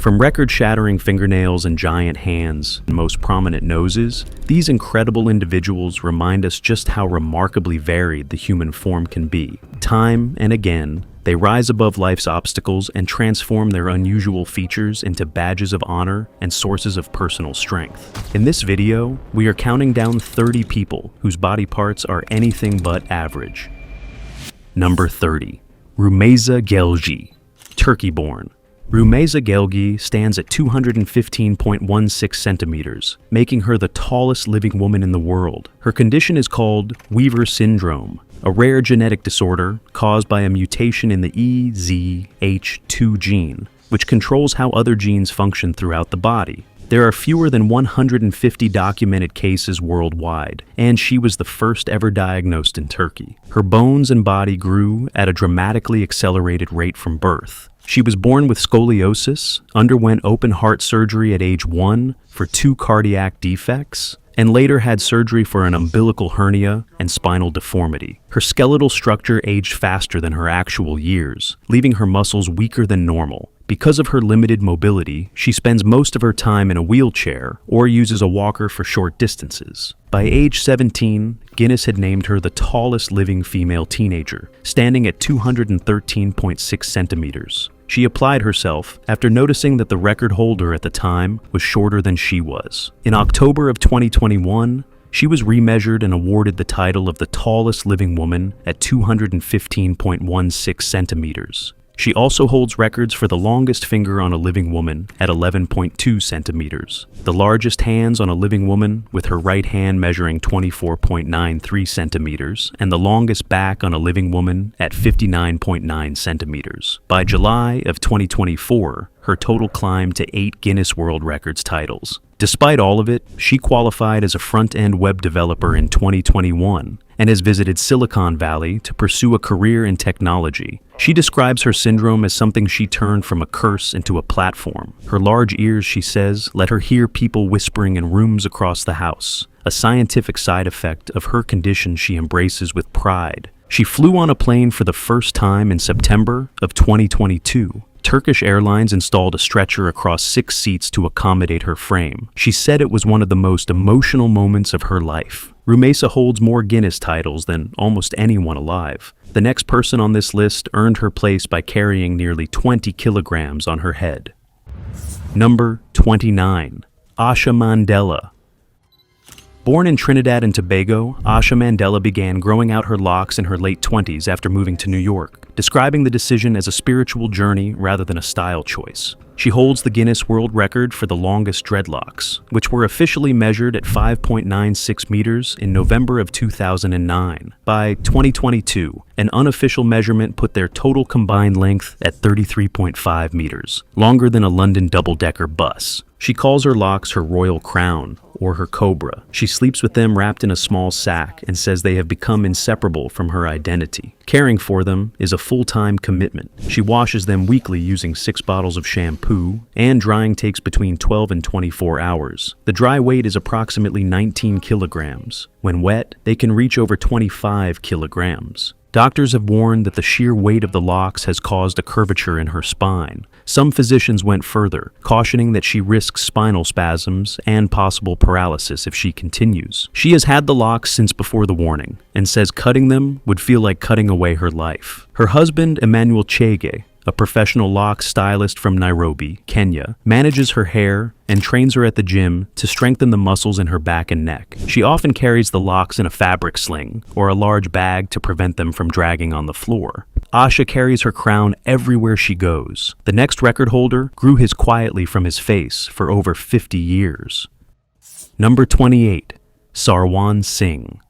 From record-shattering fingernails and giant hands and most prominent noses, these incredible individuals remind us just how remarkably varied the human form can be. Time and again, they rise above life's obstacles and transform their unusual features into badges of honor and sources of personal strength. In this video, we are counting down 30 people whose body parts are anything but average. Number 30. Rumeysa Gelgui, Turkey-born. Rumeysa Gelgui stands at 215.16 centimeters, making her the tallest living woman in the world. Her condition is called Weaver syndrome, a rare genetic disorder caused by a mutation in the EZH2 gene, which controls how other genes function throughout the body. There are fewer than 150 documented cases worldwide, and she was the first ever diagnosed in Turkey. Her bones and body grew at a dramatically accelerated rate from birth. She was born with scoliosis, underwent open heart surgery at age 1 for 2 cardiac defects, and later had surgery for an umbilical hernia and spinal deformity. Her skeletal structure aged faster than her actual years, leaving her muscles weaker than normal. Because of her limited mobility, she spends most of her time in a wheelchair or uses a walker for short distances. By age 17, Guinness had named her the tallest living female teenager, standing at 213.6 centimeters. She applied herself after noticing that the record holder at the time was shorter than she was. In October of 2021, she was remeasured and awarded the title of the tallest living woman at 215.16 centimeters. She also holds records for the longest finger on a living woman at 11.2 centimeters, the largest hands on a living woman with her right hand measuring 24.93 centimeters, and the longest back on a living woman at 59.9 centimeters. By July of 2024, her total climbed to 8 Guinness World Records titles. Despite all of it, she qualified as a front-end web developer in 2021 and has visited Silicon Valley to pursue a career in technology. She describes her syndrome as something she turned from a curse into a platform. Her large ears, she says, let her hear people whispering in rooms across the house, a scientific side effect of her condition she embraces with pride. She flew on a plane for the first time in September of 2022. Turkish Airlines installed a stretcher across 6 seats to accommodate her frame. She said it was one of the most emotional moments of her life. Rumeysa holds more Guinness titles than almost anyone alive. The next person on this list earned her place by carrying nearly 20 kilograms on her head. Number 29. Asha Mandela. Born in Trinidad and Tobago, Asha Mandela began growing out her locks in her late 20s after moving to New York, describing the decision as a spiritual journey rather than a style choice. She holds the Guinness World Record for the longest dreadlocks, which were officially measured at 5.96 meters in November of 2009. By 2022, an unofficial measurement put their total combined length at 33.5 meters, longer than a London double-decker bus. She calls her locks her royal crown, or her cobra. She sleeps with them wrapped in a small sack and says they have become inseparable from her identity. Caring for them is a full-time commitment. She washes them weekly using 6 bottles of shampoo, and drying takes between 12 and 24 hours. The dry weight is approximately 19 kilograms. When wet, they can reach over 25 kilograms. Doctors have warned that the sheer weight of the locks has caused a curvature in her spine. Some physicians went further, cautioning that she risks spinal spasms and possible paralysis if she continues. She has had the locks since before the warning, and says cutting them would feel like cutting away her life. Her husband, Emmanuel Chege, a professional lock stylist from Nairobi, Kenya, manages her hair and trains her at the gym to strengthen the muscles in her back and neck. She often carries the locks in a fabric sling or a large bag to prevent them from dragging on the floor. Asha carries her crown everywhere she goes. The next record holder grew his quietly from his face for over 50 years. Number 28. Sarwan Singh.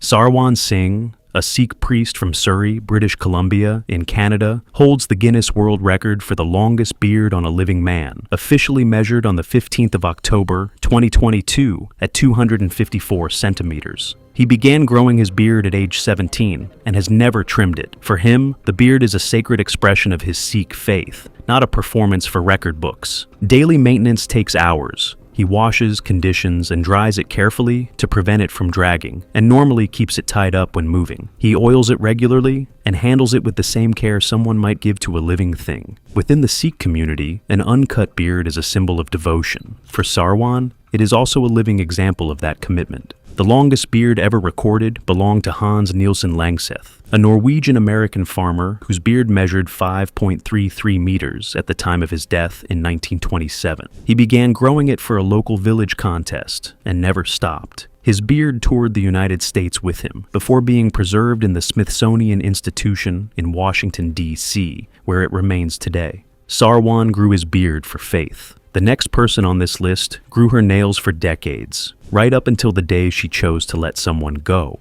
Sarwan Singh, a Sikh priest from Surrey, British Columbia, in Canada, holds the Guinness World Record for the longest beard on a living man, officially measured on the 15th of October, 2022, at 254 centimeters. He began growing his beard at age 17 and has never trimmed it. For him, the beard is a sacred expression of his Sikh faith, not a performance for record books. Daily maintenance takes hours, He washes, conditions, and dries it carefully to prevent it from dragging, and normally keeps it tied up when moving. He oils it regularly and handles it with the same care someone might give to a living thing. Within the Sikh community, an uncut beard is a symbol of devotion. For Sarwan, it is also a living example of that commitment. The longest beard ever recorded belonged to Hans Nielsen Langseth, a Norwegian-American farmer whose beard measured 5.33 meters at the time of his death in 1927. He began growing it for a local village contest and never stopped. His beard toured the United States with him before being preserved in the Smithsonian Institution in Washington, D.C., where it remains today. Sarwan grew his beard for faith. The next person on this list grew her nails for decades, right up until the day she chose to let someone go.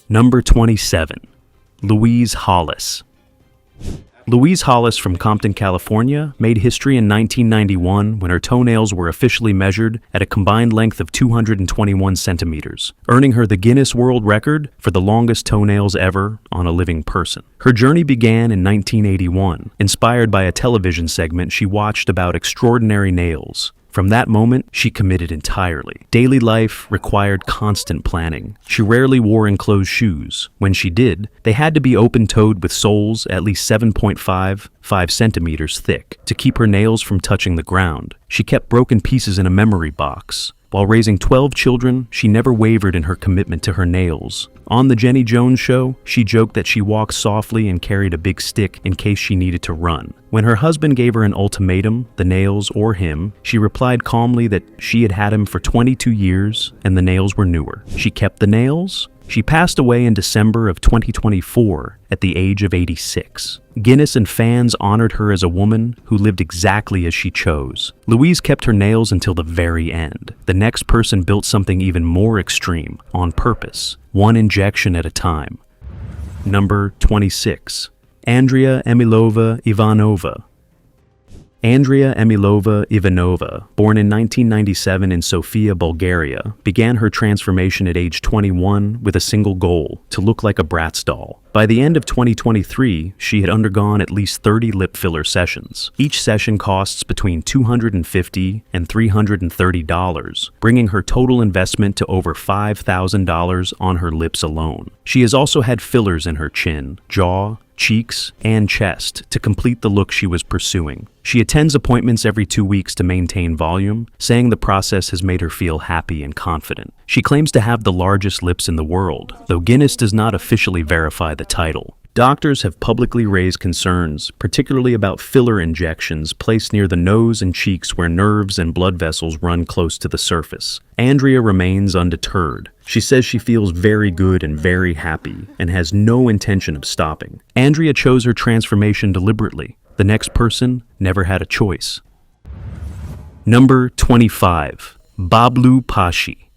Number 27. Louise Hollis. Louise Hollis from Compton, California, made history in 1991 when her toenails were officially measured at a combined length of 221 centimeters, earning her the Guinness World Record for the longest toenails ever on a living person. Her journey began in 1981, inspired by a television segment she watched about extraordinary nails. From that moment, she committed entirely. Daily life required constant planning. She rarely wore enclosed shoes. When she did, they had to be open-toed with soles at least 7.5 centimeters thick to keep her nails from touching the ground. She kept broken pieces in a memory box. While raising 12 children, she never wavered in her commitment to her nails. On The Jenny Jones Show, she joked that she walked softly and carried a big stick in case she needed to run. When her husband gave her an ultimatum, the nails or him, she replied calmly that she had had him for 22 years and the nails were newer. She kept the nails. She passed away in December of 2024 at the age of 86. Guinness and fans honored her as a woman who lived exactly as she chose. Louise kept her nails until the very end. The next person built something even more extreme, on purpose, one injection at a time. Number 26. Andrea Emilova Ivanova. Andrea Emilova Ivanova, born in 1997 in Sofia, Bulgaria, began her transformation at age 21 with a single goal: to look like a Bratz doll. By the end of 2023, she had undergone at least 30 lip filler sessions. Each session costs between $250 and $330, bringing her total investment to over $5,000 on her lips alone. She has also had fillers in her chin, jaw, cheeks, and chest to complete the look she was pursuing. She attends appointments every 2 weeks to maintain volume, saying the process has made her feel happy and confident. She claims to have the largest lips in the world, though Guinness does not officially verify the title. Doctors have publicly raised concerns, particularly about filler injections placed near the nose and cheeks where nerves and blood vessels run close to the surface. Andrea remains undeterred. She says she feels very good and very happy and has no intention of stopping. Andrea chose her transformation deliberately. The next person never had a choice. Number 25. Bablu Pashi.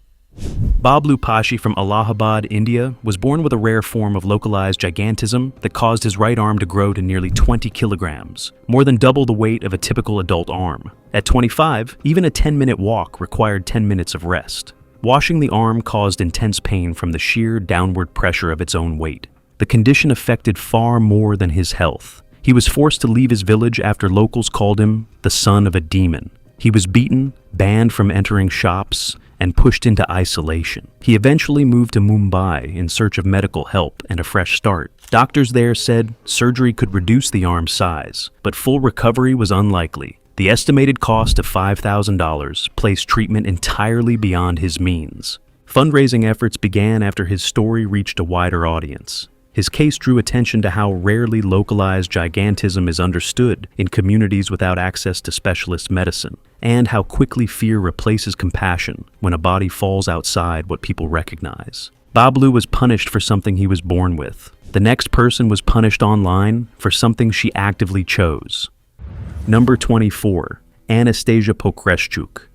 Bablu Pashi from Allahabad, India, was born with a rare form of localized gigantism that caused his right arm to grow to nearly 20 kilograms, more than double the weight of a typical adult arm. At 25, even a 10-minute walk required 10 minutes of rest. Washing the arm caused intense pain from the sheer downward pressure of its own weight. The condition affected far more than his health. He was forced to leave his village after locals called him the son of a demon. He was beaten, banned from entering shops, and pushed into isolation. He eventually moved to Mumbai in search of medical help and a fresh start. Doctors there said surgery could reduce the arm's size, but full recovery was unlikely. The estimated cost of $5,000 placed treatment entirely beyond his means. Fundraising efforts began after his story reached a wider audience. His case drew attention to how rarely localized gigantism is understood in communities without access to specialist medicine, and how quickly fear replaces compassion when a body falls outside what people recognize. Bablu was punished for something he was born with. The next person was punished online for something she actively chose. Number 24. Anastasia Pokreschuk.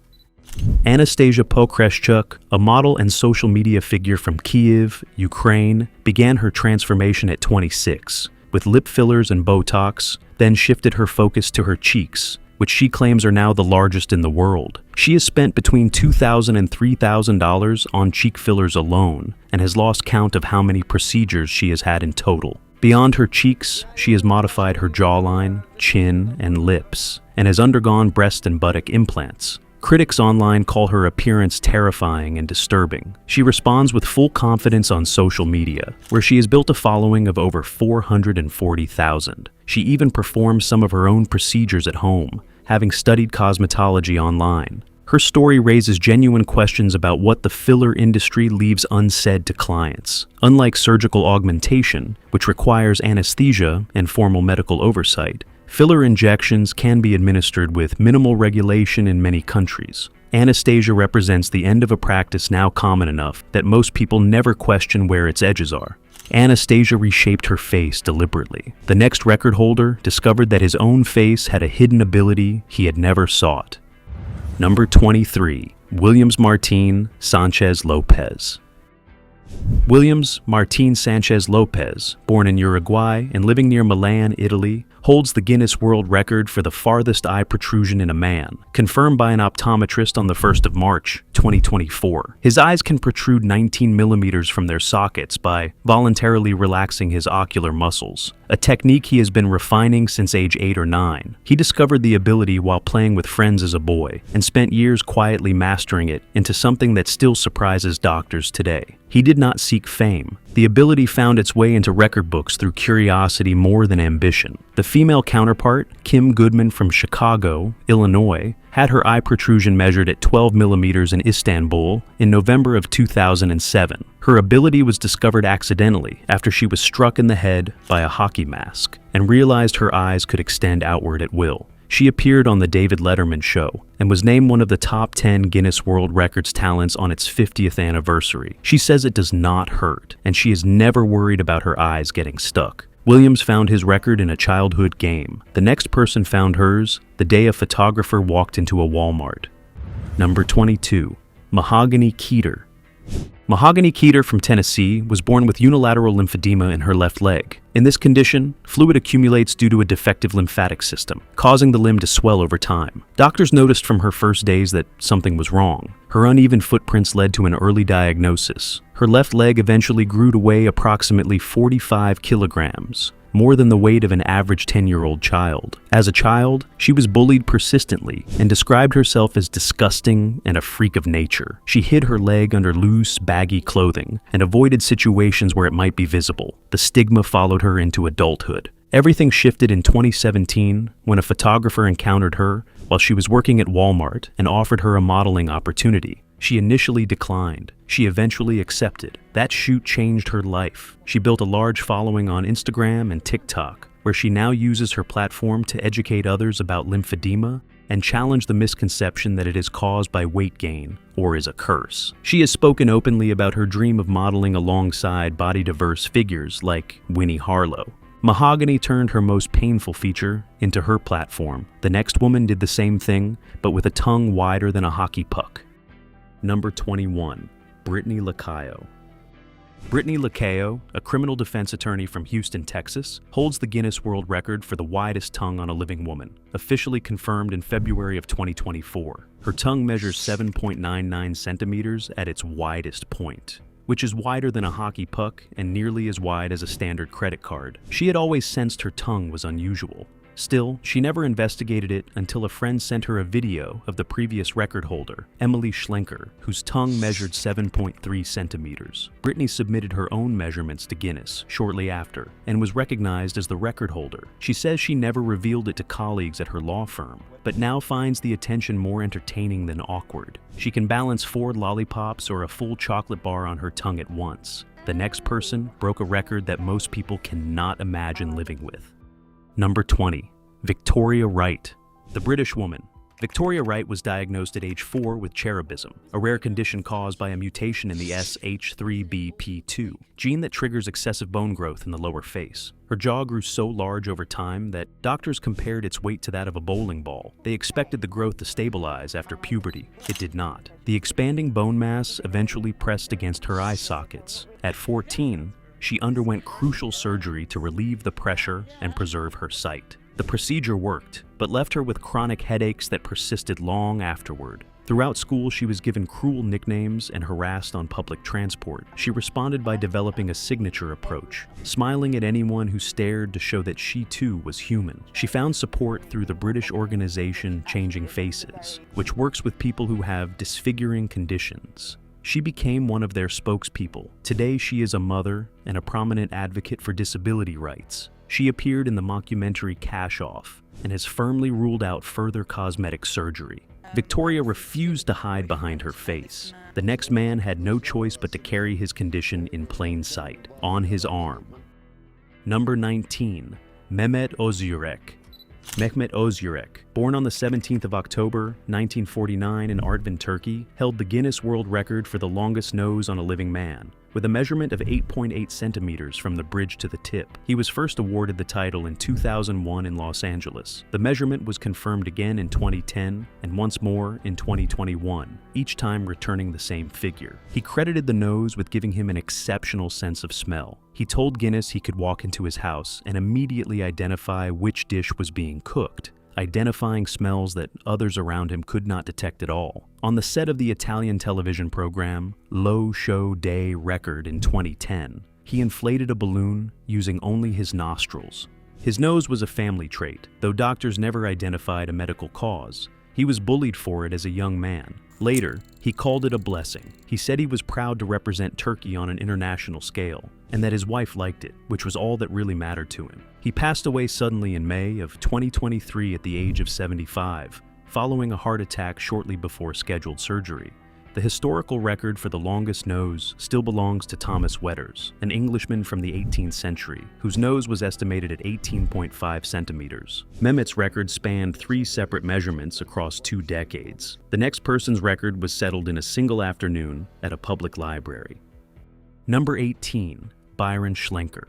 Anastasia Pokreschuk, a model and social media figure from Kyiv, Ukraine, began her transformation at 26, with lip fillers and Botox, then shifted her focus to her cheeks, which she claims are now the largest in the world. She has spent between $2,000 and $3,000 on cheek fillers alone, and has lost count of how many procedures she has had in total. Beyond her cheeks, she has modified her jawline, chin, and lips, and has undergone breast and buttock implants. Critics online call her appearance terrifying and disturbing. She responds with full confidence on social media, where she has built a following of over 440,000. She even performs some of her own procedures at home, having studied cosmetology online. Her story raises genuine questions about what the filler industry leaves unsaid to clients. Unlike surgical augmentation, which requires anesthesia and formal medical oversight, filler injections can be administered with minimal regulation in many countries. Anesthesia represents the end of a practice now common enough that most people never question where its edges are. Anesthesia reshaped her face deliberately. The next record holder discovered that his own face had a hidden ability he had never sought. Number 23. Williams Martin Sanchez Lopez. Williams Martin Sanchez Lopez, born in Uruguay and living near Milan, Italy, holds the Guinness World Record for the farthest eye protrusion in a man, confirmed by an optometrist on the 1st of March, 2024. His eyes can protrude 19 millimeters from their sockets by voluntarily relaxing his ocular muscles, a technique he has been refining since age 8 or 9. He discovered the ability while playing with friends as a boy and spent years quietly mastering it into something that still surprises doctors today. He did not seek fame. The ability found its way into record books through curiosity more than ambition. The female counterpart, Kim Goodman from Chicago, Illinois, had her eye protrusion measured at 12 millimeters in Istanbul in November of 2007. Her ability was discovered accidentally after she was struck in the head by a hockey mask and realized her eyes could extend outward at will. She appeared on The David Letterman Show and was named one of the top 10 Guinness World Records talents on its 50th anniversary. She says it does not hurt, and she is never worried about her eyes getting stuck. Williams found his record in a childhood game. The next person found hers the day a photographer walked into a Walmart. Number 22. Mahogany Keeter. Mahogany Keeter from Tennessee was born with unilateral lymphedema in her left leg. In this condition, fluid accumulates due to a defective lymphatic system, causing the limb to swell over time. Doctors noticed from her first days that something was wrong. Her uneven footprints led to an early diagnosis. Her left leg eventually grew to weigh approximately 45 kilograms, more than the weight of an average 10-year-old child. As a child, she was bullied persistently and described herself as disgusting and a freak of nature. She hid her leg under loose, baggy clothing and avoided situations where it might be visible. The stigma followed her into adulthood. Everything shifted in 2017 when a photographer encountered her while she was working at Walmart and offered her a modeling opportunity. She initially declined. She eventually accepted. That shoot changed her life. She built a large following on Instagram and TikTok, where she now uses her platform to educate others about lymphedema and challenge the misconception that it is caused by weight gain or is a curse. She has spoken openly about her dream of modeling alongside body-diverse figures like Winnie Harlow. Mahogany turned her most painful feature into her platform. The next woman did the same thing, but with a tongue wider than a hockey puck. Number 21. Brittany Lacayo. Brittany Lacayo, a criminal defense attorney from Houston, Texas, holds the Guinness World Record for the widest tongue on a living woman, officially confirmed in February of 2024. Her tongue measures 7.99 centimeters at its widest point, which is wider than a hockey puck and nearly as wide as a standard credit card. She had always sensed her tongue was unusual. Still, she never investigated it until a friend sent her a video of the previous record holder, Emily Schlenker, whose tongue measured 7.3 centimeters. Brittany submitted her own measurements to Guinness shortly after and was recognized as the record holder. She says she never revealed it to colleagues at her law firm, but now finds the attention more entertaining than awkward. She can balance 4 lollipops or a full chocolate bar on her tongue at once. The next person broke a record that most people cannot imagine living with. Number 20. Victoria Wright. The British woman. Victoria Wright was diagnosed at age 4 with cherubism, a rare condition caused by a mutation in the SH3BP2 gene that triggers excessive bone growth in the lower face. Her jaw grew so large over time that doctors compared its weight to that of a bowling ball. They expected the growth to stabilize after puberty. It did not. The expanding bone mass eventually pressed against her eye sockets. At 14, she underwent crucial surgery to relieve the pressure and preserve her sight. The procedure worked, but left her with chronic headaches that persisted long afterward. Throughout school, she was given cruel nicknames and harassed on public transport. She responded by developing a signature approach, smiling at anyone who stared to show that she too was human. She found support through the British organization Changing Faces, which works with people who have disfiguring conditions. She became one of their spokespeople. Today, she is a mother and a prominent advocate for disability rights. She appeared in the mockumentary Cash Off and has firmly ruled out further cosmetic surgery. Victoria refused to hide behind her face. The next man had no choice but to carry his condition in plain sight, on his arm. Number 19. Mehmet Özürek. Mehmet Özürek, born on the 17th of October, 1949 in Artvin, Turkey, held the Guinness World Record for the longest nose on a living man, with a measurement of 8.8 centimeters from the bridge to the tip. He was first awarded the title in 2001 in Los Angeles. The measurement was confirmed again in 2010 and once more in 2021, each time returning the same figure. He credited the nose with giving him an exceptional sense of smell. He told Guinness he could walk into his house and immediately identify which dish was being cooked, identifying smells that others around him could not detect at all. On the set of the Italian television program Lo Show Day Record in 2010, he inflated a balloon using only his nostrils. His nose was a family trait, though doctors never identified a medical cause. He was bullied for it as a young man. Later, he called it a blessing. He said he was proud to represent Turkey on an international scale, and that his wife liked it, which was all that really mattered to him. He passed away suddenly in May of 2023 at the age of 75, following a heart attack shortly before scheduled surgery. The historical record for the longest nose still belongs to Thomas Wetters, an Englishman from the 18th century, whose nose was estimated at 18.5 centimeters. Mehmet's record spanned 3 separate measurements across 2 decades. The next person's record was settled in a single afternoon at a public library. Number 18. Byron Schlenker.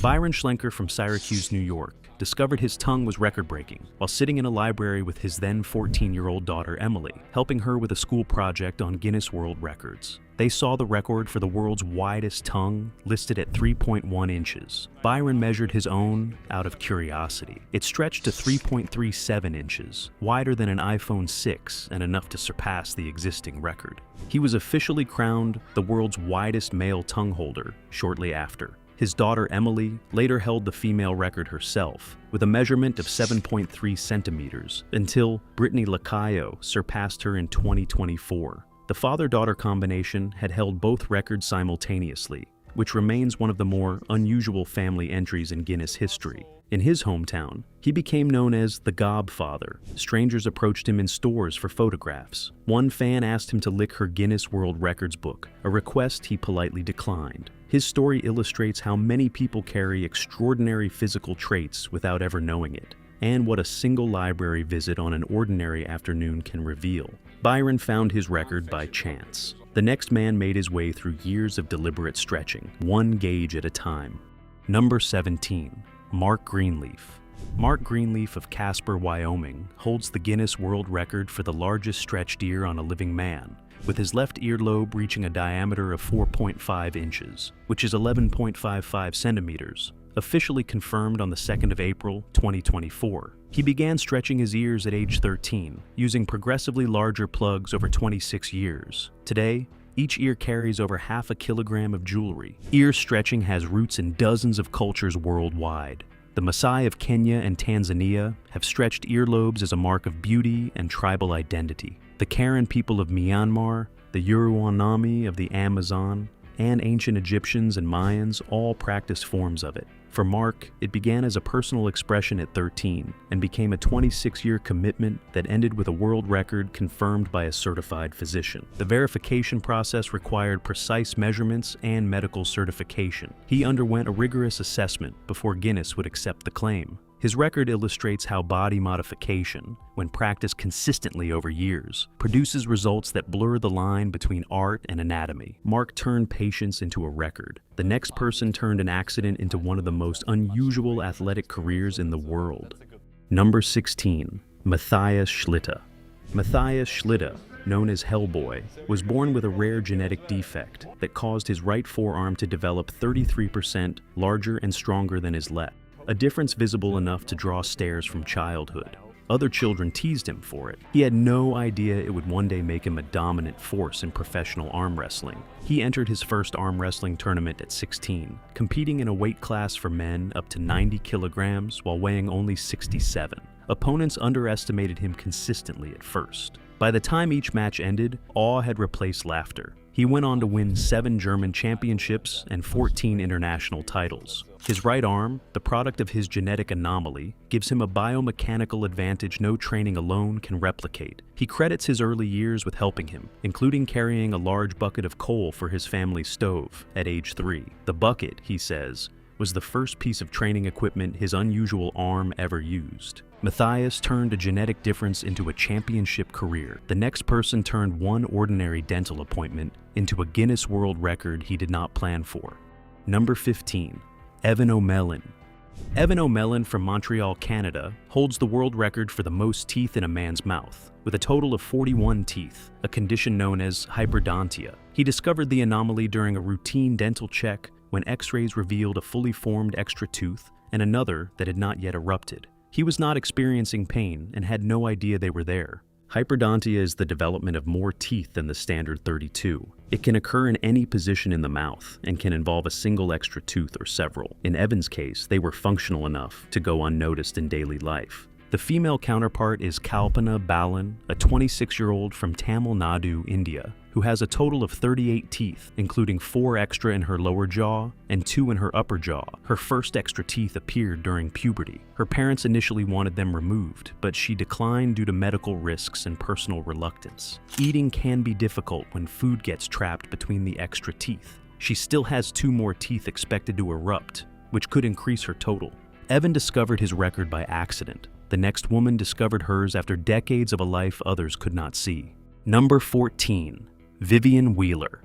Byron Schlenker from Syracuse, New York, discovered his tongue was record-breaking while sitting in a library with his then 14-year-old daughter Emily, helping her with a school project on Guinness World Records. They saw the record for the world's widest tongue listed at 3.1 inches. Byron measured his own out of curiosity. It stretched to 3.37 inches, wider than an iPhone 6 and enough to surpass the existing record. He was officially crowned the world's widest male tongue holder shortly after. His daughter Emily later held the female record herself, with a measurement of 7.3 centimeters, until Brittany Lacayo surpassed her in 2024. The father-daughter combination had held both records simultaneously, which remains one of the more unusual family entries in Guinness history. In his hometown, he became known as the Gobfather. Strangers approached him in stores for photographs. One fan asked him to lick her Guinness World Records book, a request he politely declined. His story illustrates how many people carry extraordinary physical traits without ever knowing it, and what a single library visit on an ordinary afternoon can reveal. Byron found his record by chance. The next man made his way through years of deliberate stretching, one gauge at a time. Number 17. Mark Greenleaf. Mark Greenleaf of Casper, Wyoming, holds the Guinness World Record for the largest stretched ear on a living man, with his left earlobe reaching a diameter of 4.5 inches, which is 11.55 centimeters, officially confirmed on the 2nd of April, 2024. He began stretching his ears at age 13, using progressively larger plugs over 26 years. Today, each ear carries over half a kilogram of jewelry. Ear stretching has roots in dozens of cultures worldwide. The Maasai of Kenya and Tanzania have stretched earlobes as a mark of beauty and tribal identity. The Karen people of Myanmar, the Yuruanami of the Amazon, and ancient Egyptians and Mayans all practiced forms of it. For Mark, it began as a personal expression at 13 and became a 26-year commitment that ended with a world record confirmed by a certified physician. The verification process required precise measurements and medical certification. He underwent a rigorous assessment before Guinness would accept the claim. His record illustrates how body modification, when practiced consistently over years, produces results that blur the line between art and anatomy. Mark turned patience into a record. The next person turned an accident into one of the most unusual athletic careers in the world. Number 16. Matthias Schlitter. Matthias Schlitter, known as Hellboy, was born with a rare genetic defect that caused his right forearm to develop 33% larger and stronger than his left, a difference visible enough to draw stares from childhood. Other children teased him for it. He had no idea it would one day make him a dominant force in professional arm wrestling. He entered his first arm wrestling tournament at 16, competing in a weight class for men up to 90 kilograms while weighing only 67. Opponents underestimated him consistently at first. By the time each match ended, awe had replaced laughter. He went on to win 7 German championships and 14 international titles. His right arm, the product of his genetic anomaly, gives him a biomechanical advantage no training alone can replicate. He credits his early years with helping him, including carrying a large bucket of coal for his family's stove at age 3. The bucket, he says, was the first piece of training equipment his unusual arm ever used. Matthias turned a genetic difference into a championship career. The next person turned one ordinary dental appointment into a Guinness World Record he did not plan for. Number 15. Evan O'Mellan. Evan O'Mellan from Montreal, Canada, holds the world record for the most teeth in a man's mouth, with a total of 41 teeth, a condition known as hyperdontia. He discovered the anomaly during a routine dental check when X-rays revealed a fully formed extra tooth and another that had not yet erupted. He was not experiencing pain and had no idea they were there. Hyperdontia is the development of more teeth than the standard 32. It can occur in any position in the mouth and can involve a single extra tooth or several. In Evan's case, they were functional enough to go unnoticed in daily life. The female counterpart is Kalpana Balan, a 26-year-old from Tamil Nadu, India, who has a total of 38 teeth, including 4 extra in her lower jaw and 2 in her upper jaw. Her first extra teeth appeared during puberty. Her parents initially wanted them removed, but she declined due to medical risks and personal reluctance. Eating can be difficult when food gets trapped between the extra teeth. She still has 2 more teeth expected to erupt, which could increase her total. Evan discovered his record by accident. The next woman discovered hers after decades of a life others could not see. Number 14. Vivian Wheeler.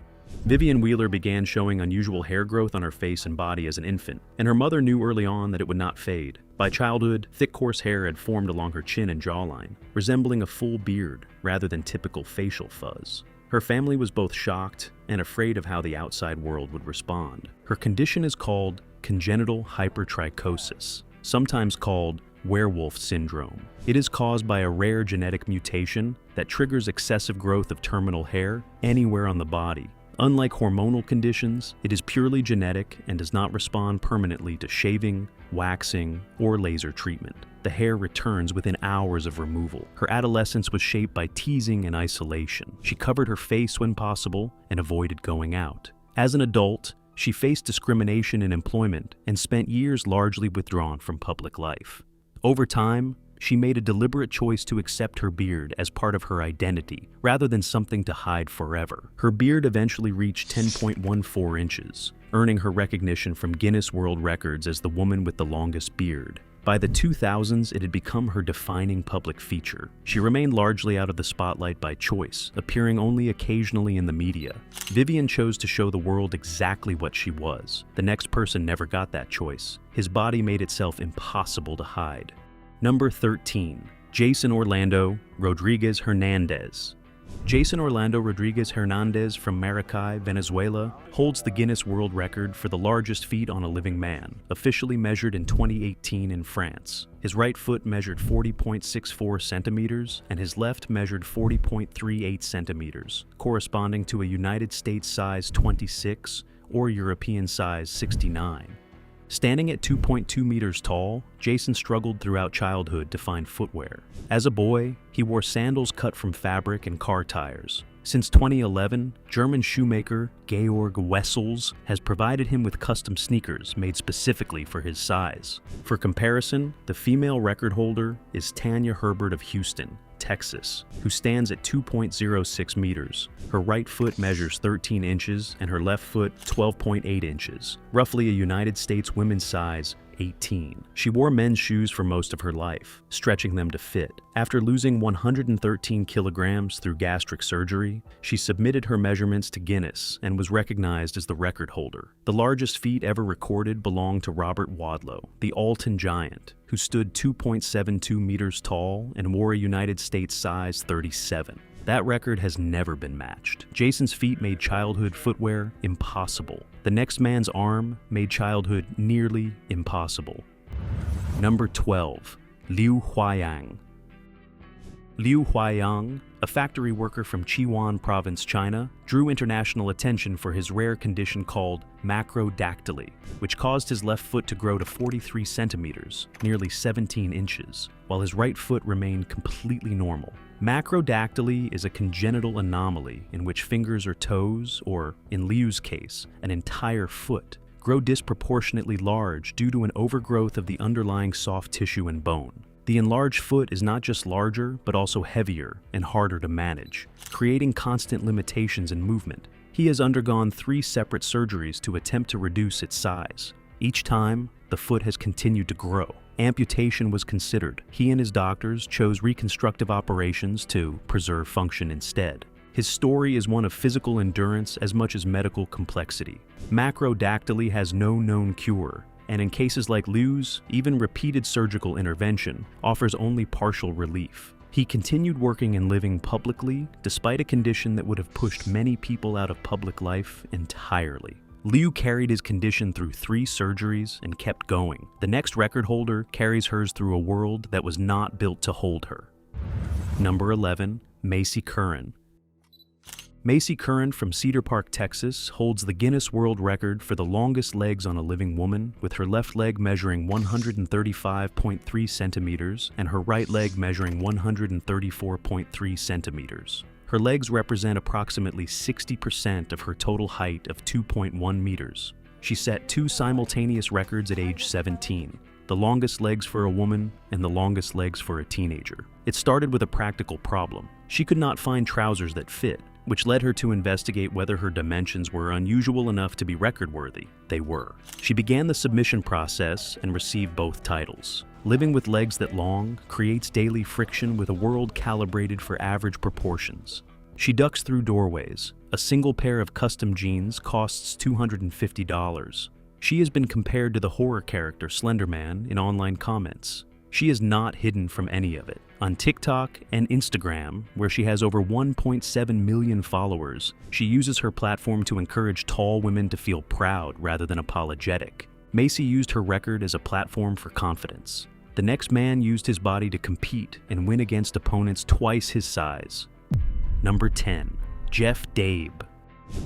Vivian Wheeler began showing unusual hair growth on her face and body as an infant, and her mother knew early on that it would not fade. By childhood, thick coarse hair had formed along her chin and jawline, resembling a full beard rather than typical facial fuzz. Her family was both shocked and afraid of how the outside world would respond. Her condition is called congenital hypertrichosis, sometimes called werewolf syndrome. It is caused by a rare genetic mutation that triggers excessive growth of terminal hair anywhere on the body. Unlike hormonal conditions, it is purely genetic and does not respond permanently to shaving, waxing, or laser treatment. The hair returns within hours of removal. Her adolescence was shaped by teasing and isolation. She covered her face when possible and avoided going out. As an adult, she faced discrimination in employment and spent years largely withdrawn from public life. Over time, she made a deliberate choice to accept her beard as part of her identity, rather than something to hide forever. Her beard eventually reached 10.14 inches, earning her recognition from Guinness World Records as the woman with the longest beard. By the 2000s, it had become her defining public feature. She remained largely out of the spotlight by choice, appearing only occasionally in the media. Vivian chose to show the world exactly what she was. The next person never got that choice. His body made itself impossible to hide. Number 13. Jason Orlando Rodriguez Hernandez. Jason Orlando Rodriguez Hernandez from Maracay, Venezuela, holds the Guinness World Record for the largest feet on a living man, officially measured in 2018 in France. His right foot measured 40.64 centimeters, and his left measured 40.38 centimeters, corresponding to a United States size 26 or European size 69. Standing at 2.2 meters tall, Jason struggled throughout childhood to find footwear. As a boy, he wore sandals cut from fabric and car tires. Since 2011, German shoemaker Georg Wessels has provided him with custom sneakers made specifically for his size. For comparison, the female record holder is Tanya Herbert of Houston, Texas, who stands at 2.06 meters. Her right foot measures 13 inches and her left foot 12.8 inches, roughly a United States women's size 18. She wore men's shoes for most of her life, stretching them to fit. After losing 113 kilograms through gastric surgery, she submitted her measurements to Guinness and was recognized as the record holder. The largest feet ever recorded belonged to Robert Wadlow, the Alton giant, who stood 2.72 meters tall and wore a United States size 37. That record has never been matched. Jason's feet made childhood footwear impossible. The next man's arm made childhood nearly impossible. Number 12. Liu Huayang. Liu Huayang, a factory worker from Chihuahua Province, China, drew international attention for his rare condition called macrodactyly, which caused his left foot to grow to 43 centimeters, nearly 17 inches, while his right foot remained completely normal. Macrodactyly is a congenital anomaly in which fingers or toes, or in Liu's case, an entire foot, grow disproportionately large due to an overgrowth of the underlying soft tissue and bone. The enlarged foot is not just larger, but also heavier and harder to manage, creating constant limitations in movement. He has undergone 3 separate surgeries to attempt to reduce its size. Each time, the foot has continued to grow. Amputation was considered. He and his doctors chose reconstructive operations to preserve function instead. His story is one of physical endurance as much as medical complexity. Macrodactyly has no known cure, and in cases like Liu's, even repeated surgical intervention offers only partial relief. He continued working and living publicly despite a condition that would have pushed many people out of public life entirely. Liu carried his condition through 3 surgeries and kept going. The next record holder carries hers through a world that was not built to hold her. Number 11, Macy Curran. Macy Curran from Cedar Park, Texas, holds the Guinness World Record for the longest legs on a living woman, with her left leg measuring 135.3 centimeters and her right leg measuring 134.3 centimeters. Her legs represent approximately 60% of her total height of 2.1 meters. She set 2 simultaneous records at age 17, the longest legs for a woman and the longest legs for a teenager. It started with a practical problem. She could not find trousers that fit, which led her to investigate whether her dimensions were unusual enough to be record-worthy. They were. She began the submission process and received both titles. Living with legs that long creates daily friction with a world calibrated for average proportions. She ducks through doorways. A single pair of custom jeans costs $250. She has been compared to the horror character Slender Man in online comments. She is not hidden from any of it. On TikTok and Instagram, where she has over 1.7 million followers, she uses her platform to encourage tall women to feel proud rather than apologetic. Macy used her record as a platform for confidence. The next man used his body to compete and win against opponents twice his size. Number 10, Jeff Dabe.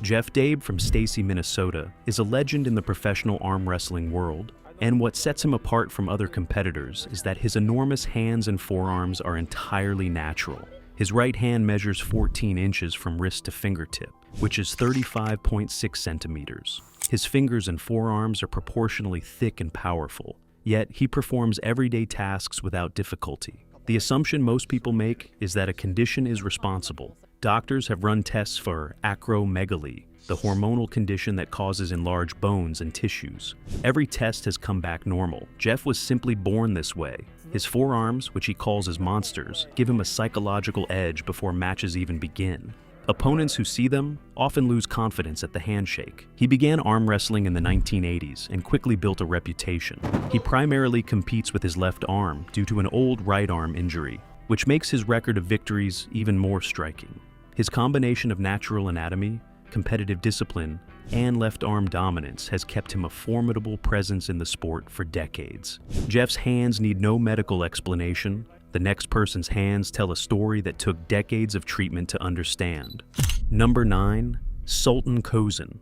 Jeff Dabe from Stacy, Minnesota, is a legend in the professional arm wrestling world. And what sets him apart from other competitors is that his enormous hands and forearms are entirely natural. His right hand measures 14 inches from wrist to fingertip, which is 35.6 centimeters. His fingers and forearms are proportionally thick and powerful, yet he performs everyday tasks without difficulty. The assumption most people make is that a condition is responsible. Doctors have run tests for acromegaly, the hormonal condition that causes enlarged bones and tissues. Every test has come back normal. Jeff was simply born this way. His forearms, which he calls his monsters, give him a psychological edge before matches even begin. Opponents who see them often lose confidence at the handshake. He began arm wrestling in the 1980s and quickly built a reputation. He primarily competes with his left arm due to an old right arm injury, which makes his record of victories even more striking. His combination of natural anatomy, competitive discipline, and left arm dominance has kept him a formidable presence in the sport for decades. Jeff's hands need no medical explanation. The next person's hands tell a story that took decades of treatment to understand. Number 9, Sultan Kozan.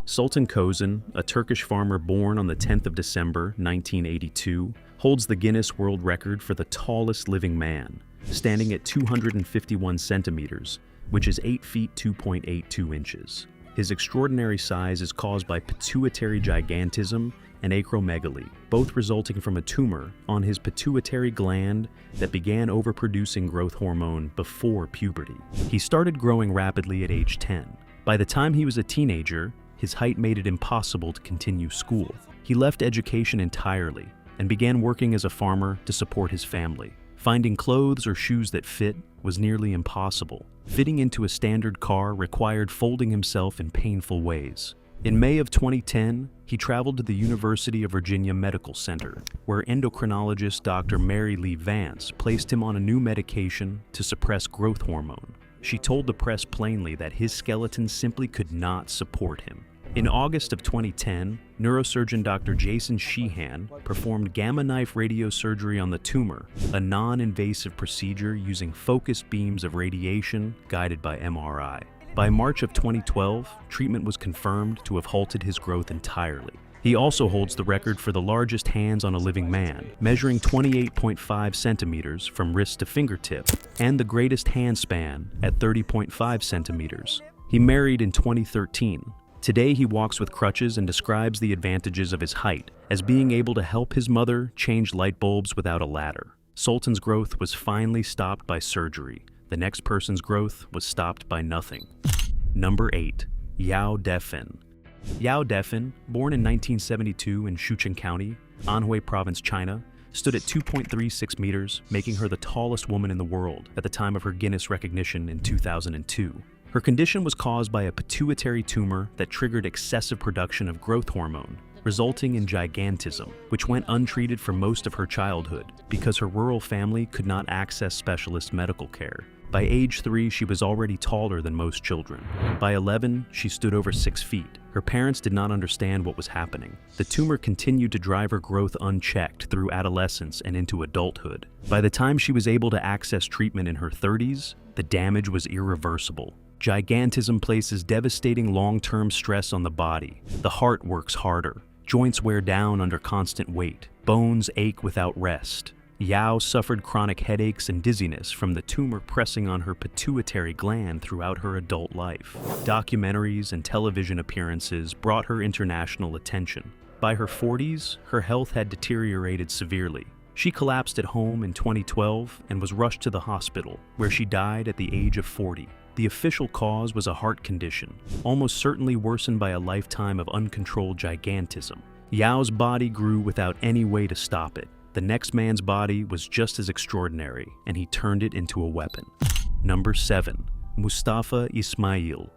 Sultan Kozan, a Turkish farmer born on the 10th of December, 1982, holds the Guinness World Record for the tallest living man, standing at 251 centimeters, which is 8 feet 2.82 inches. His extraordinary size is caused by pituitary gigantism and acromegaly, both resulting from a tumor on his pituitary gland that began overproducing growth hormone before puberty. He started growing rapidly at age 10. By the time he was a teenager, his height made it impossible to continue school. He left education entirely and began working as a farmer to support his family. Finding clothes or shoes that fit was nearly impossible. Fitting into a standard car required folding himself in painful ways. In May of 2010, he traveled to the University of Virginia Medical Center, where endocrinologist Dr. Mary Lee Vance placed him on a new medication to suppress growth hormone. She told the press plainly that his skeleton simply could not support him. In August of 2010, neurosurgeon Dr. Jason Sheehan performed gamma knife radiosurgery on the tumor, a non-invasive procedure using focused beams of radiation guided by MRI. By March of 2012, treatment was confirmed to have halted his growth entirely. He also holds the record for the largest hands on a living man, measuring 28.5 centimeters from wrist to fingertip, and the greatest hand span at 30.5 centimeters. He married in 2013. Today he walks with crutches and describes the advantages of his height as being able to help his mother change light bulbs without a ladder. Sultan's growth was finally stopped by surgery. The next person's growth was stopped by nothing. Number 8. Yao Defan. Yao Defan, born in 1972 in Shuqing County, Anhui Province, China, stood at 2.36 meters, making her the tallest woman in the world at the time of her Guinness recognition in 2002. Her condition was caused by a pituitary tumor that triggered excessive production of growth hormone, resulting in gigantism, which went untreated for most of her childhood because her rural family could not access specialist medical care. By age 3, she was already taller than most children. By 11, she stood over 6 feet. Her parents did not understand what was happening. The tumor continued to drive her growth unchecked through adolescence and into adulthood. By the time she was able to access treatment in her 30s, the damage was irreversible. Gigantism places devastating long-term stress on the body. The heart works harder. Joints wear down under constant weight. Bones ache without rest. Yao suffered chronic headaches and dizziness from the tumor pressing on her pituitary gland throughout her adult life. Documentaries and television appearances brought her international attention. By her 40s, her health had deteriorated severely. She collapsed at home in 2012 and was rushed to the hospital, where she died at the age of 40. The official cause was a heart condition, almost certainly worsened by a lifetime of uncontrolled gigantism. Yao's body grew without any way to stop it. The next man's body was just as extraordinary, and he turned it into a weapon. Number 7. Mustafa Ismail.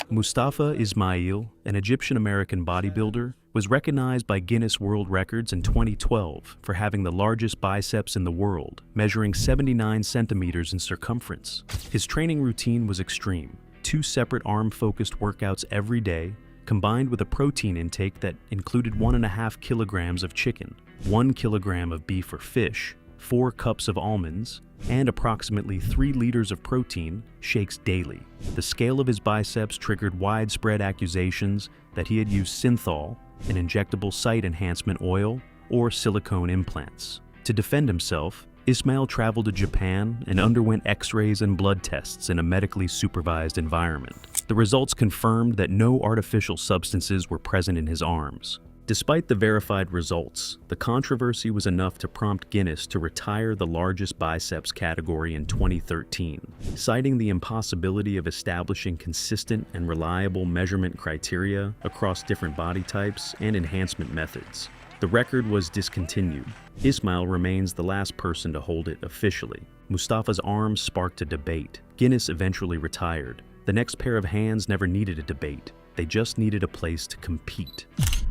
Mustafa Ismail, an Egyptian-American bodybuilder, was recognized by Guinness World Records in 2012 for having the largest biceps in the world, measuring 79 centimeters in circumference. His training routine was extreme: 2 separate arm-focused workouts every day, combined with a protein intake that included 1.5 kilograms of chicken, 1 kilogram of beef or fish, 4 cups of almonds, and approximately 3 liters of protein shakes daily. The scale of his biceps triggered widespread accusations that he had used synthol, an injectable site enhancement oil, or silicone implants. To defend himself, Ismail traveled to Japan and underwent x-rays and blood tests in a medically supervised environment. The results confirmed that no artificial substances were present in his arms. Despite the verified results, the controversy was enough to prompt Guinness to retire the largest biceps category in 2013, citing the impossibility of establishing consistent and reliable measurement criteria across different body types and enhancement methods. The record was discontinued. Ismail remains the last person to hold it officially. Mustafa's arms sparked a debate. Guinness eventually retired. The next pair of hands never needed a debate. They just needed a place to compete.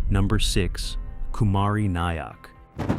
Number 6. Kumari Nayak.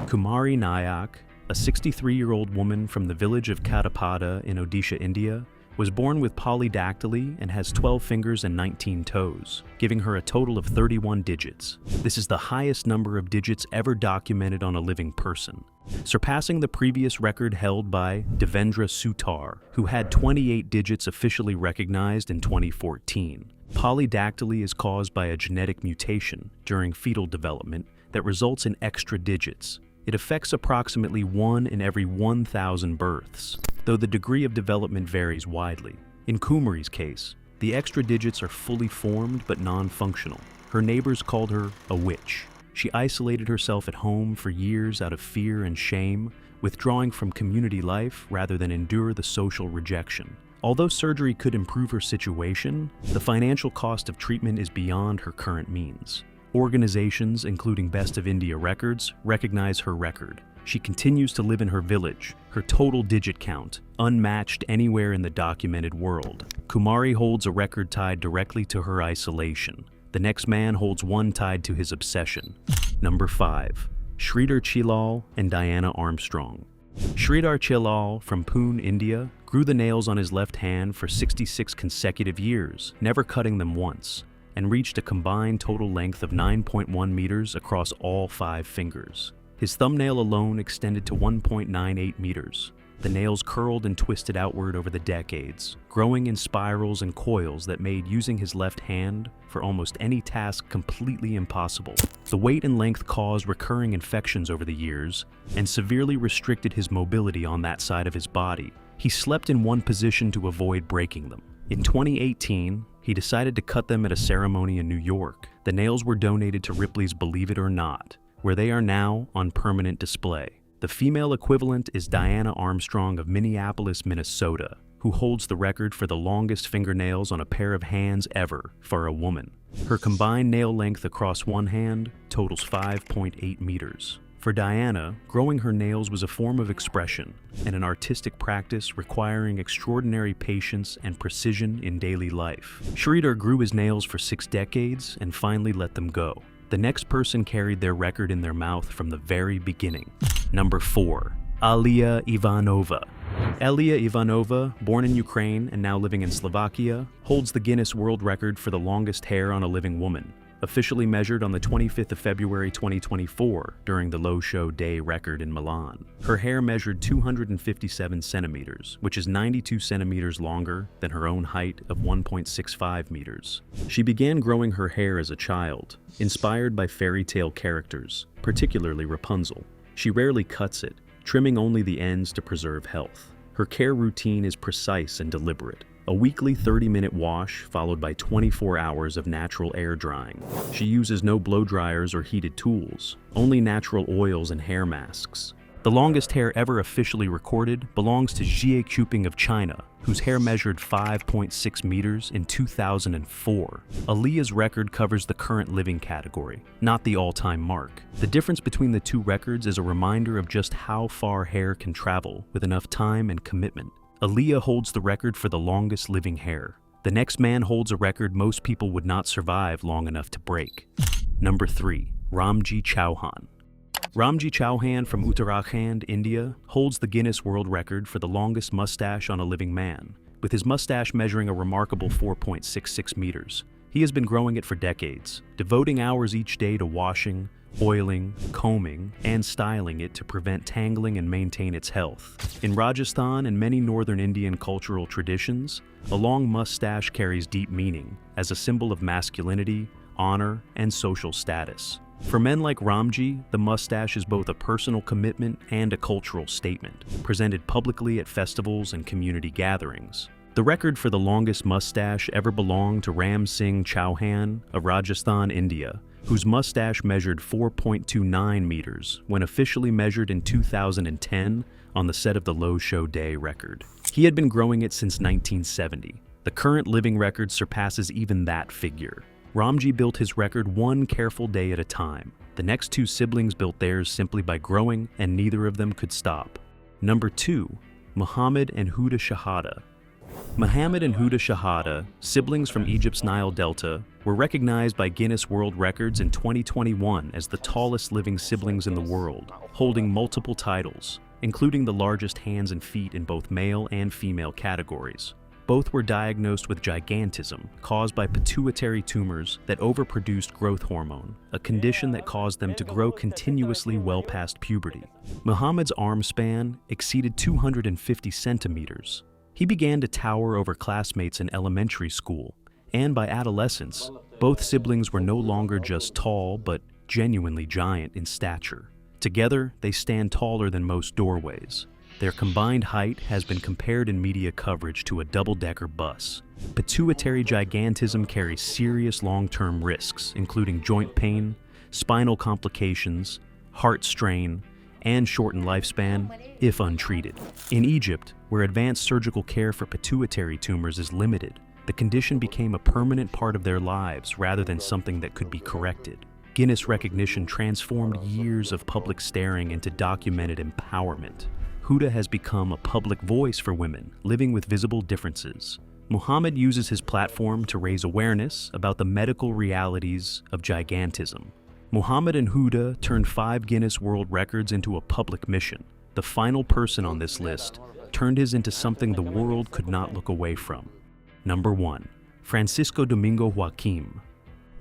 Kumari Nayak, a 63-year-old woman from the village of Katapada in Odisha, India, was born with polydactyly and has 12 fingers and 19 toes, giving her a total of 31 digits. This is the highest number of digits ever documented on a living person, surpassing the previous record held by Devendra Sutar, who had 28 digits officially recognized in 2014. Polydactyly is caused by a genetic mutation during fetal development that results in extra digits. It affects approximately 1 in every 1,000 births, though the degree of development varies widely. In Kumari's case, the extra digits are fully formed but non-functional. Her neighbors called her a witch. She isolated herself at home for years out of fear and shame, withdrawing from community life rather than endure the social rejection. Although surgery could improve her situation, the financial cost of treatment is beyond her current means. Organizations, including Best of India Records, recognize her record. She continues to live in her village, her total digit count, unmatched anywhere in the documented world. Kumari holds a record tied directly to her isolation. The next man holds one tied to his obsession. Number 5. Sridhar Chilal and Diana Armstrong. Sridhar Chilal from Pune, India, grew the nails on his left hand for 66 consecutive years, never cutting them once. and reached a combined total length of 9.1 meters across all 5 fingers. His thumbnail alone extended to 1.98 meters. The nails curled and twisted outward over the decades, growing in spirals and coils that made using his left hand for almost any task completely impossible. The weight and length caused recurring infections over the years and severely restricted his mobility on that side of his body. He slept in one position to avoid breaking them. In 2018, he decided to cut them at a ceremony in New York. The nails were donated to Ripley's Believe It or Not, where they are now on permanent display. The female equivalent is Diana Armstrong of Minneapolis, Minnesota, who holds the record for the longest fingernails on a pair of hands ever for a woman. Her combined nail length across one hand totals 5.8 meters. For Diana, growing her nails was a form of expression and an artistic practice requiring extraordinary patience and precision in daily life. Schroeder grew his nails for 6 decades and finally let them go. The next person carried their record in their mouth from the very beginning. Number 4. Alia Ivanova. Alia Ivanova, born in Ukraine and now living in Slovakia, holds the Guinness World Record for the longest hair on a living woman, officially measured on the 25th of February 2024 during the Low Show Day record in Milan. Her hair measured 257 centimeters, which is 92 centimeters longer than her own height of 1.65 meters. She began growing her hair as a child, inspired by fairy tale characters, particularly Rapunzel. She rarely cuts it, trimming only the ends to preserve health. Her care routine is precise and deliberate. A weekly 30-minute wash followed by 24 hours of natural air drying. She uses no blow dryers or heated tools, only natural oils and hair masks. The longest hair ever officially recorded belongs to Jie Quping of China, whose hair measured 5.6 meters in 2004. Alia's record covers the current living category, not the all-time mark. The difference between the two records is a reminder of just how far hair can travel with enough time and commitment. Alia holds the record for the longest living hair. The next man holds a record most people would not survive long enough to break. Number 3. Ramji Chauhan. Ramji Chauhan from Uttarakhand, India, holds the Guinness World Record for the longest mustache on a living man, with his mustache measuring a remarkable 4.66 meters. He has been growing it for decades, devoting hours each day to washing, oiling, combing, and styling it to prevent tangling and maintain its health. In Rajasthan and many northern Indian cultural traditions, a long mustache carries deep meaning as a symbol of masculinity, honor, and social status. For men like Ramji, the mustache is both a personal commitment and a cultural statement, presented publicly at festivals and community gatherings. The record for the longest mustache ever belonged to Ram Singh Chauhan of Rajasthan, India, whose mustache measured 4.29 meters when officially measured in 2010 on the set of the Low Show Day record. He had been growing it since 1970. The current living record surpasses even that figure. Ramji built his record one careful day at a time. The next 2 siblings built theirs simply by growing, and neither of them could stop. Number 2. Muhammad and Huda Shahada. Muhammad and Huda Shahada, siblings from Egypt's Nile Delta, were recognized by Guinness World Records in 2021 as the tallest living siblings in the world, holding multiple titles, including the largest hands and feet in both male and female categories. Both were diagnosed with gigantism, caused by pituitary tumors that overproduced growth hormone, a condition that caused them to grow continuously well past puberty. Muhammad's arm span exceeded 250 centimeters. He began to tower over classmates in elementary school, and by adolescence, both siblings were no longer just tall, but genuinely giant in stature. Together, they stand taller than most doorways. Their combined height has been compared in media coverage to a double-decker bus. Pituitary gigantism carries serious long-term risks, including joint pain, spinal complications, heart strain, and shortened lifespan if untreated. In Egypt, where advanced surgical care for pituitary tumors is limited, the condition became a permanent part of their lives rather than something that could be corrected. Guinness recognition transformed years of public staring into documented empowerment. Huda has become a public voice for women living with visible differences. Muhammad uses his platform to raise awareness about the medical realities of gigantism. Muhammad and Huda turned 5 Guinness World Records into a public mission. The final person on this list turned his into something the world could not look away from. Number 1. Francisco Domingo Joaquim.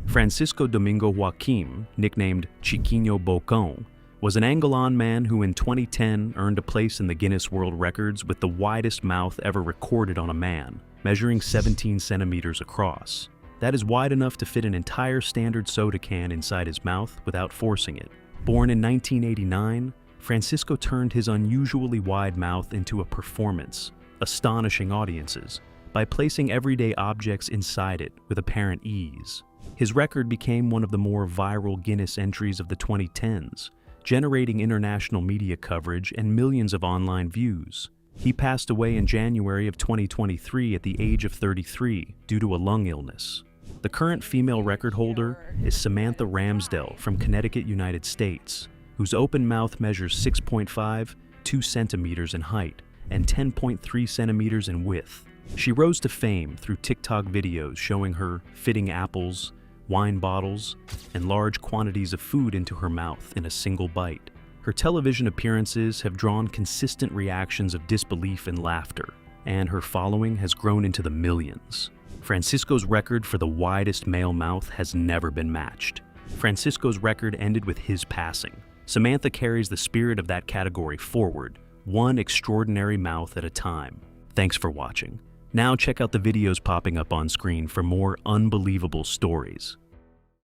Francisco Domingo Joaquim, nicknamed Chiquinho Bocón, was an Angolan man who in 2010 earned a place in the Guinness World Records with the widest mouth ever recorded on a man, measuring 17 centimeters across. That is wide enough to fit an entire standard soda can inside his mouth without forcing it. Born in 1989, Francisco turned his unusually wide mouth into a performance, astonishing audiences, by placing everyday objects inside it with apparent ease. His record became one of the more viral Guinness entries of the 2010s, generating international media coverage and millions of online views. He passed away in January of 2023 at the age of 33 due to a lung illness. The current female record holder is Samantha Ramsdell from Connecticut, United States, whose open mouth measures 2 centimeters in height and 10.3 centimeters in width. She rose to fame through TikTok videos showing her fitting apples, wine bottles, and large quantities of food into her mouth in a single bite. Her television appearances have drawn consistent reactions of disbelief and laughter, and her following has grown into the millions. Francisco's record for the widest male mouth has never been matched. Francisco's record ended with his passing. Samantha carries the spirit of that category forward, one extraordinary mouth at a time. Thanks for watching. Now check out the videos popping up on screen for more unbelievable stories.